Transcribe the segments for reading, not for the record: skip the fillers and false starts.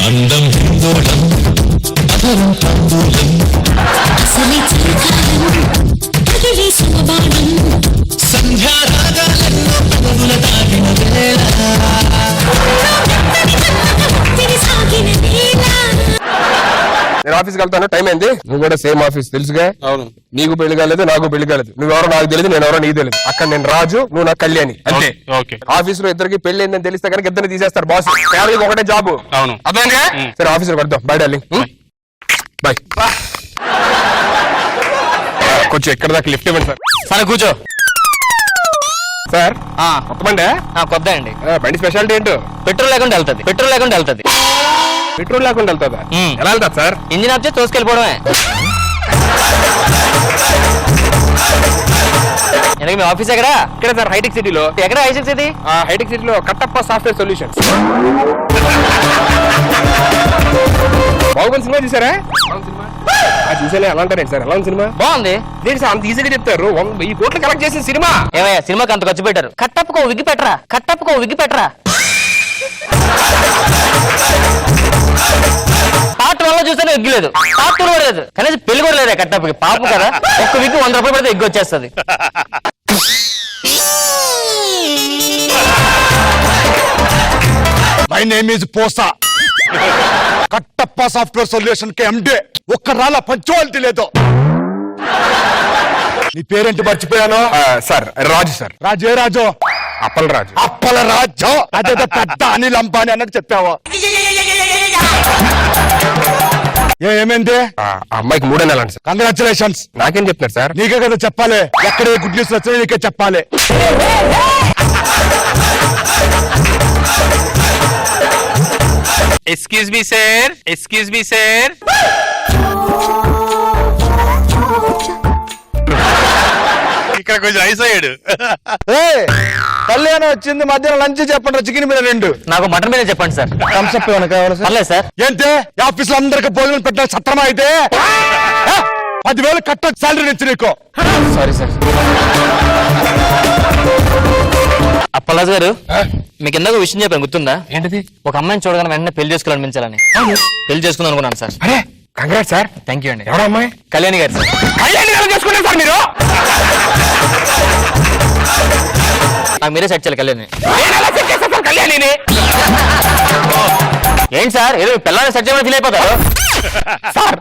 అందం హిందోళం అధరం తాంబూలం అసలి చిరకాలం పగిలే సుమబాణం సంధ్యారాగాలెన్నో పదవుల దాగిన వేళ నేను ఆఫీస్కి వెళ్తాను, టైం అయింది. నువ్వు కూడా సేమ్ ఆఫీస్ తెలుసుగా? అవును. నీకు పెళ్లి కాలేదు, నాకు పెళ్లి కాలేదు. నువ్వెవరో నాకు తెలియదు, నేను ఎవరో నీకు తెలియదు. అక్కడ నేను రాజు, నువ్వు నాకు కళ్యాణి, అంతే. ఆఫీస్ లో ఇద్దరికి పెళ్లి అయిందని తెలిస్తే కనుక ఇద్దరిని తీసేస్తారు బాస్. ఫ్యామిలీకి ఒకటే జాబ్. అవును, అదేగా? సరే ఆఫీస్ లో పడదాం. By darling. బై. కొంచెం ఎక్కడ దాకా లిఫ్ట్ ఇవ్వండి సార్. సరే కూర్చో సార్. కొత్త బండి? కొత్త అండి. బండి స్పెషాలిటీ ఏంటో? పెట్రోల్ లేకుండా వెళ్తుంది. పెట్రోల్ లేకుండా వెళ్తుంది. పెట్రోల్ లేకుండా వెళ్తుందా? ఎలా వెళ్తా సార్? ఇంజిన్ ఆఫ్ చేసి తోసుకెళ్ళిపోవడమే. మీ ఆఫీస్ ఎక్కడ? ఇక్కడ సార్, హైటెక్ సిటీలో. ఎక్కడ హైటెక్ సిటీ? హైటెక్ సిటీలో కట్టప్ప సాఫ్ట్వేర్ సొల్యూషన్స్. బాగుంది సినిమా చూసారా? చూసానే ఎలా అంటారండి సార్? ఎలా ఉంది సినిమా? బాగుంది. దేని సార్ అంత ఈజీగా చెప్తారు? 1,000 కోట్లు కలెక్ట్ చేసిన సినిమా. ఏమయ్యా సినిమాకి అంత ఖర్చు పెట్టారు. కట్టప్పకో విగ్గి పెట్టరా, కట్టప్పకో విగ్గి పెట్టరా. పార్ట్ 1 లో చూస్తేనే ఎగ్గులేదు, పార్ట్ 2 కూడా లేదు, కనీసం పెళ్లి కూడా లేదా కట్టప్పకి. పాపం కదా, ఒక్క విగ్గు 100 రూపాయలు పెడితే ఎగ్గు వచ్చేస్తుంది. My name is Posa, Kattappa software solution కి ఎండే. ఒక్క రాళ్ళ పంచువాలిటీ లేదు. నీ పేరేంటి మర్చిపోయాను సార్. రాజు సార్. రాజు ఏ రాజు? అప్పల రాజు. అప్పల రాజు అదే పెద్ద అనిల్ అంబానీ అన్నట్టు చెప్పావా? ఏమైంది? అమ్మాయికి 3 నెలలు సార్. కంగ్రాచులేషన్స్. నాకేం చెప్తున్నారు సార్? నీకే కదా చెప్పాలి. ఎక్కడ గుడ్ న్యూస్ వచ్చినా నీకే చెప్పాలి. Excuse me, sir. Excuse me, sir. ఇక్కడ కొంచెం ఐస్ అయ్యాడు. కళ్యాణం వచ్చింది, మధ్యాహ్నం లంచ్ చెప్పండి. చికెన్ మీద 2. నాకు మటన్ మీద చెప్పండి సార్. థమ్స్అప్ ఏమైనా కావాలి సార్? పర్లేదు సార్. ఏంటి ఆఫీస్ లో అందరికి భోజనం పెట్టాలి సత్రమా? అయితే 10,000 కట్ట సాలరీ నుంచి నీకు. Sorry sir. అప్పలాజ్ గారు, మీకు ఇందాక విషయం చెప్పాను గుర్తుందా? ఏంటిది? ఒక అమ్మాయిని చూడగానే వెంటనే పెళ్లి చేసుకోవాలనిపించాలని. పెళ్లి చేసుకుందాం అనుకున్నాను సార్. అరే కంగ్రాట్స్ సార్. థ్యాంక్ యూ అండి. ఎవరో అమ్మాయి? కళ్యాణి గారు సార్. కళ్యాణి గారు చేసుకున్నారు సార్ మీరు? నాకు మీరే సెట్ చేయాలి కళ్యాణి. కళ్యాణిని ఏంటి సార్ ఏదో పిల్లల్ని సెట్ చేయమని ఫీల్ అయిపోతారు సార్?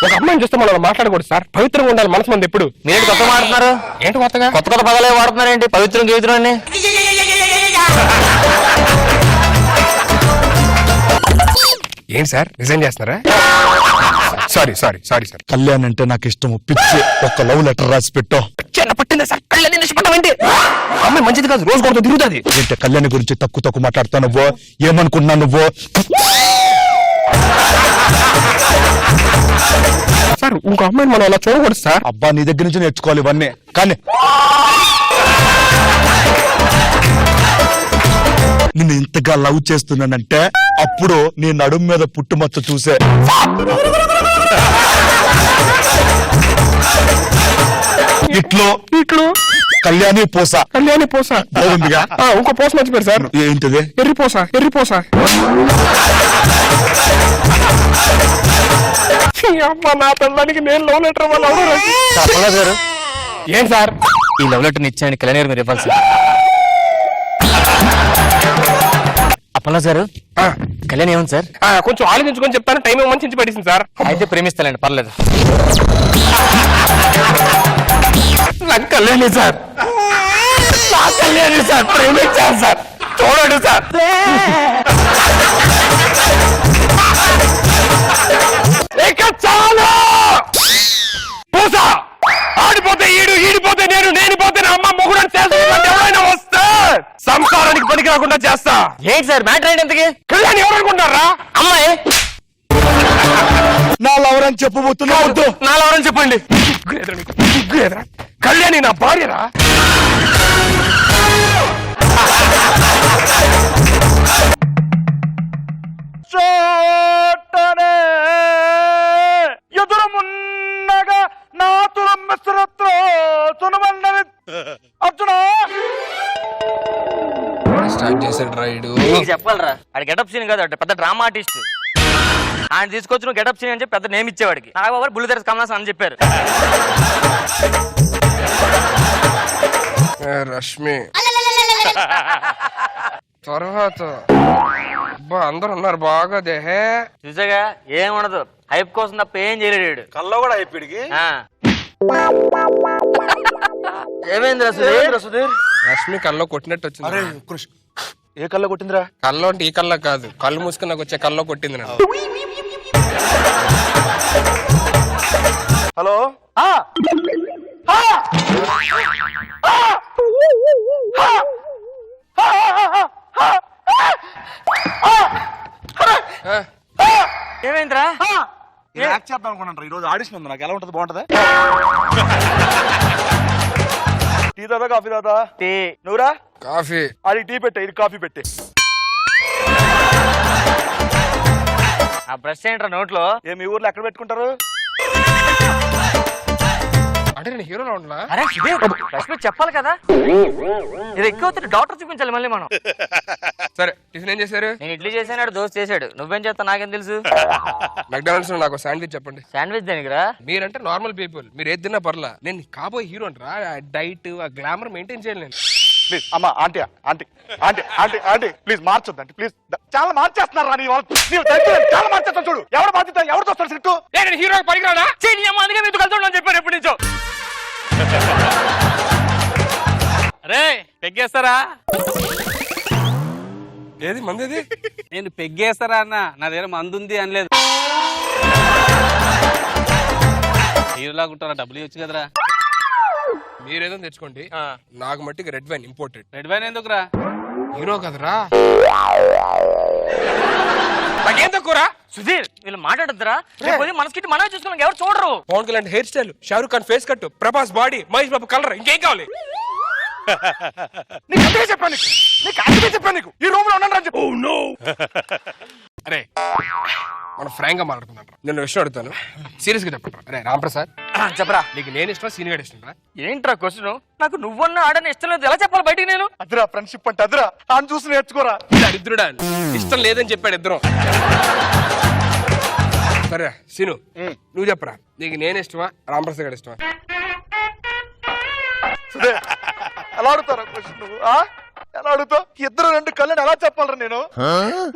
ఒక అమ్మాయిని చూస్తే మనం మాట్లాడకూడదు సార్. పవిత్రంగా ఉండాలి మనసు మంది ఎప్పుడు. మీరేంటి కొత్త మాట్లాడుతున్నారు? ఏంటి కొత్తగా? కొత్త కొత్త పదాలే వాడుతున్నారు ఏంటి? పవిత్రం గీవిత్రం అండి. ఏంటి సార్ రిజైన్ చేస్తున్నారా? Sorry sorry sorry sir. Kalyan అంటే నాకు ఇష్టం. పిచ్చి. ఒక లవ్ లెటర్ రాసి పెట్టు. పట్టిందా సార్? కళ్యాణి నిష్పట్టం అమ్మాయి మంచిది కాదు, రోజు కొడుతూ తిరుగుతుంది. ఏంటి కళ్యాణి గురించి తక్కువ మాట్లాడుతావు నువ్వు? ఏమనుకున్నా నువ్వు? సార్ ఇంకో అమ్మాయిని మనం అలా చూడకూడదు సార్. అబ్బా నీ దగ్గర నుంచి నేర్చుకోవాలి ఇవన్నీ. కానీ నిన్ను ఇంతగా లవ్ చేస్తున్నానంటే అప్పుడు నీ నడుము మీద పుట్టుమచ్చ చూసే. ఇట్లో కళ్యాణి పోసా. కళ్యాణి పోసా బాగుందిగా? ఇంకో పోస మర్చిపోయారు సార్. ఏంటిది? ఎర్రిపోసా. ఎర్రిపోసా అమ్మ నా పిల్లడానికి నేను లవ్ లెటర్ వల్ల అప్పలాజ్ గారు, ఏం సార్ ఈ లవ్ లెటర్ ఇచ్చాను కళ్యాణి గారు మీరు ఇవ్వాలి సార్. అప్పలాజ్ గారు, కళ్యాణి ఏముంది సార్? కొంచెం ఆలోచించుకొని చెప్తాను. టైం మంచి పడేసింది సార్. అయితే ప్రేమిస్తానండి, పర్లేదు. నాకు కళ్యాణి సార్. నా కళ్యాణి సార్. ప్రేమించాను సార్. చూడండి సార్. ఇక చాలు. పూసా ఆడిపోతే ఈడిపోతే నేను పోతే నా అమ్మ మొగుడు ఎవరైనా వస్తే సంసారానికి పనికి రాకుండా చేస్తా. ఏంటి సార్ మ్యాటర్ ఏంటి ఇంతకి? కళ్యాణి ఎవరనుకుంటారా? అమ్మాయి నా లవర్ అని చెప్పబోతున్నా. వద్దు. నా లవరని చెప్పండి. కళ్యాణి నా భార్యరా? ఎదురుమున్నగా నా తురమ్మిశ్రత్రో సునమన్నది అర్జున. స్టార్ట్ చేసాడు రైడ్. చెప్పాలరా, అది గెటప్ సీన్ కాదు, పెద్ద డ్రామా ఆర్టిస్ట్. ఆయన తీసుకొచ్చి నువ్వు గెటప్ చేయని చెప్పి పెద్ద నేమ్ ఇచ్చేవాడికి. నాగబాబు బుల్లితెర కమలాసన్ అని చెప్పారు. రష్మి తర్వాత అందరు ఉన్నారు బాగా దేహే చూసాగా ఏం ఉండదు, హైప్ కోసం తప్ప ఏం చేయలేడు. కల్లో కూడా అయిపోయిడికి ఏమైందిరా సుధీర్? రష్మి కల్లో కొట్టినట్టు వచ్చింది. ఏ కల్లో కొట్టిందిరా? కల్లో అంటే ఈ కల్లో కాదు, కళ్ళు మూసుకుని నాకు వచ్చే కల్లో కొట్టింది నన్ను. హలో ఏమైందిరా? యాక్ట్ చేద్దాం అనుకున్నాను. ఈ రోజు ఆడిషన్ ఉంది, నాకు ఎలా ఉంటది? బాగుంటది. టీ తాదా కాఫీ తాదా? టీ. నువ్వురా? కాఫీ. అది టీ పెట్టే, ఇది కాఫీ పెట్టే. ఆ బ్రష్ ఏంట్రా నోట్లో? మీ ఊర్లో ఎక్కడ పెట్టుకుంటారు? అంటే నేను హీరోలో ఉన్నా. అరే బ్రష్ పెట్టి చెప్పాలి కదా, ఇది ఎక్కువ డాక్టర్ చూపించాలి మళ్ళీ మనం. సరే టిఫిన్ ఏం చేశారు? నేను ఇడ్లీ చేసాడు, దోశ చేశాడు. నువ్వేం చేస్తా నాకేం తెలుసు? మెక్డానల్డ్స్ లో నాకు శాండ్విచ్ చెప్పండి. శాండ్విచ్ దేనికిరా? మీరంటే నార్మల్ పీపుల్, మీరు ఏది తిన్నా పర్లా. నేను కాబోయే హీరో అంటారా, డైట్ ఆ గ్లామర్ మెయింటైన్ చేయలేను. ప్లీజ్ అమ్మా, aunty aunty aunty aunty aunty please మార్చొద్దండి ప్లీజ్. చాలా మార్చేస్తున్నారు రా చాలా మార్చేస్తాను. చూడు ఎవరు బాధ్యత, ఎవరు చూస్తారు సిట్టు? నేను హీరో పనికిరానా? అందుకే మీతో కలుద్దాం చెప్పారు ఎప్పటి నుంచో. అరే పెగ్గేస్తారా? ఏది మంది? నేను పెగ్గేస్తారా అన్న, నా దగ్గర మందు ఉంది అనలేదు. హీరోలాగుంటారా? డబ్బులు ఇవ్వచ్చు కదరా. మీరేదో తెచ్చుకోండి, నాకు మట్టికి red wine imported. Red wine ఎందుకురా? హీరో కదరా. నాకేం తక్కువరా? సుధీర్ వీళ్ళు మాట్లాడద్దురా, మనసుకి మనమే చూసుకోవాలి, ఎవరు చూడరు. Pawan Kalyan hair style, Shahrukh Khan face cut, Prabhas body, Mahesh Babu colour, ఇంకేం కావాలి? నీకు అందుకే చెప్పాను, నీకు అందుకే చెప్పాను, నీకు ఈ రూమ్ లో ఉన్నాను అని చెప్పు. అరే మనం ఫ్రాంక్ గా మాట్లాడుకుందాం. నేను విషయం అడుగుతాను, సీరియస్ గా చెప్పండి. అరే రాంప్రసాద్ చెప్పరా. నీకు నేను ఇష్టం, సీనియర్ ఇష్టం రా? ఏంట్రా క్వశ్చన్? నాకు నువ్వన్నా ఆడని ఇష్టం లేదు, ఎలా చెప్పాలి బయటికి నేను? అదిరా ఫ్రెండ్షిప్ అంటే, అదిరా ఆయన చూసి నేర్చుకోరా. ఇద్దరుడా ఇష్టం లేదని చెప్పాడు ఇద్దరం. సరే సీను నువ్వు చెప్పరా, నీకు నేను ఇష్టమా, రాంప్రసాద్ గారు ఇష్టమా? ఎలా అడుగుతారా క్వశ్చన్ నువ్వు? ఎలా అడుగుతావు? ఇద్దరు రెండు కళ్ళని ఎలా చెప్పాలరా నేను?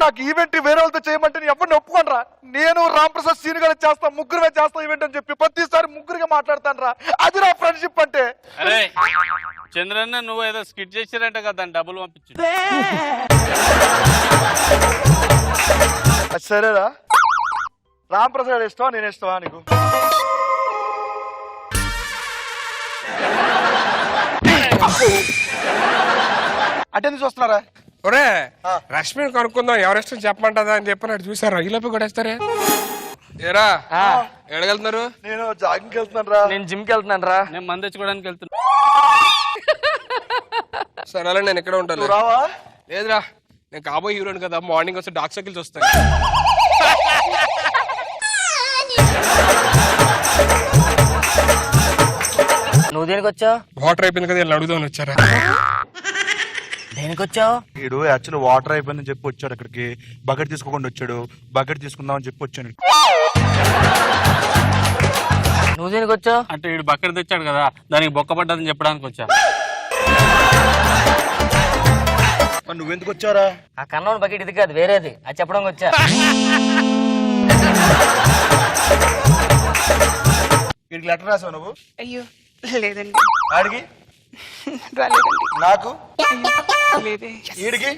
నాకు ఈవెంట్ వేరే వాళ్ళతో చేయమంటే నేను ఎవరిని ఒప్పుకోనరా. నేను రాంప్రసాద్ సీన్ గారు చేస్తా, ముగ్గురుగా చేస్తా ఈవెంట్ అని చెప్పి ప్రతిసారి ముగ్గురుగా మాట్లాడతాను రా. అది నా ఫ్రెండ్షిప్ అంటే. అరే చంద్రన్న నువ్వు ఏదో స్కిట్ చేసారంట కదా, దాన్ని డబ్బులు పంపించు. సరేరా, రాంప్రసాద్ ఇష్టమా నేను ఇష్టమా నీకు? అటెండ్ చూస్తున్నారా? ఒరే రష్మిని కనుక్కుందాం, ఎవరిష్టం చెప్పమంటదా అని చెప్పినట్టు చూసారా, ఈ లోపు కొడేస్తారే. ఏరా ఎడగలుగుతున్నారు? నేను జాగింగ్కి వెళ్తున్నాను రా. నేను జిమ్ కి వెళ్తున్నాను రా. నేను మందు తెచ్చుకోవడానికి వెళ్తున్నా. సరే అలా నేను ఎక్కడ ఉంటాను. రావా? లేదురా, నేను కాబోయే హీరోని కదా, మార్నింగ్ వస్తే డాక్ సైకిల్స్ వస్తాయి. నువ్వు దేనికి వచ్చావు? వాటర్ అయిపోయింది కదా, ఇలా అడుగుదామని వచ్చారా? దేనికి వచ్చావు? వీడు యాక్చువల్లీ వాటర్ అయిపోయిందని చెప్పి వచ్చాడు ఇక్కడికి. బకెట్ తీసుకోకుండా వచ్చాడు, బకెట్ తీసుకుందాం అని చెప్పి వచ్చాను. నువ్వు దేనికి వచ్చావు? అంటే వీడు బకెట్ తెచ్చాడు కదా, దానికి బొక్క పడ్డదని చెప్పడానికి వచ్చా. నువ్వెందుకు వచ్చారా? ఆ కన్నోని బకెట్ ఇది కాదు, వేరేది, అది చెప్పడానికి వచ్చా. వీడికి లెటర్ రాసావు నువ్వు? అయ్యో లేదండి. ఆడికి రాలేదండి. నాకు లేదే. వీడికి